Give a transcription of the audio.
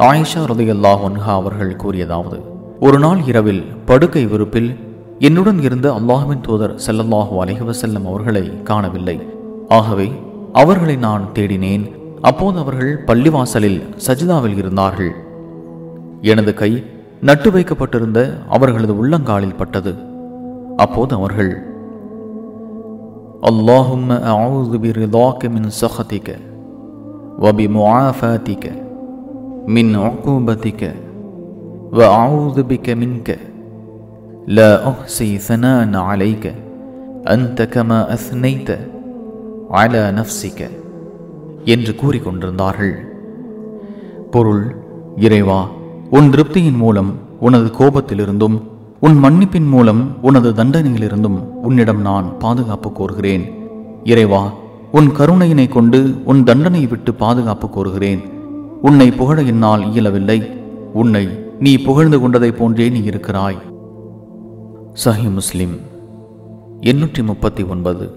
ஆயிஷா ரலியல்லாஹு அன்ஹா அவர்கள் கூறியதாவது, ஒரு நாள் இரவில் படுக்கை விருப்பில் என்னுடன் இருந்த அல்லாஹ்வின் தூதர் ஸல்லல்லாஹு அலைஹி வஸல்லம் அவர்களை காணவில்லை. ஆகவே அவர்களை நான் தேடினேன். அப்போது அவர்கள் பள்ளிவாசலில் சஜிதாவில் இருந்தார்கள். எனது கை நட்டு வைக்கப்பட்டிருந்த அவர்களது உள்ளங்காலில் பட்டது. அப்போது அவர்கள், அல்லாஹும்ம அஊது பிரிதாக மின் ஸஹதிக வ பிமுஆஃபாதிக மின் உகூபதிக வ அஊது பிக மின்க லா அஹ்ஸி ஸனாஅன் அலைக அன்த கமா அஸ்னைத அலா நஃப்ஸிக என்று கூறிக்கொண்டிருந்தார்கள். பொருள்: இறைவா, உன் திருப்தியின் மூலம் உனது கோபத்திலிருந்தும் உன் மன்னிப்பின் மூலம் உனது தண்டனையிலிருந்தும் உன்னிடம் நான் பாதுகாப்பு கோருகிறேன். இறைவா, உன் கருணையினை கொண்டு உன் தண்டனை விட்டு பாதுகாப்பு கோருகிறேன். உன்னை புகழ என்னால் இயலவில்லை. உன்னை நீ புகழ்ந்து கொண்டதை போன்றே நீ இருக்கிறாய். சஹீஹ் முஸ்லிம் 839.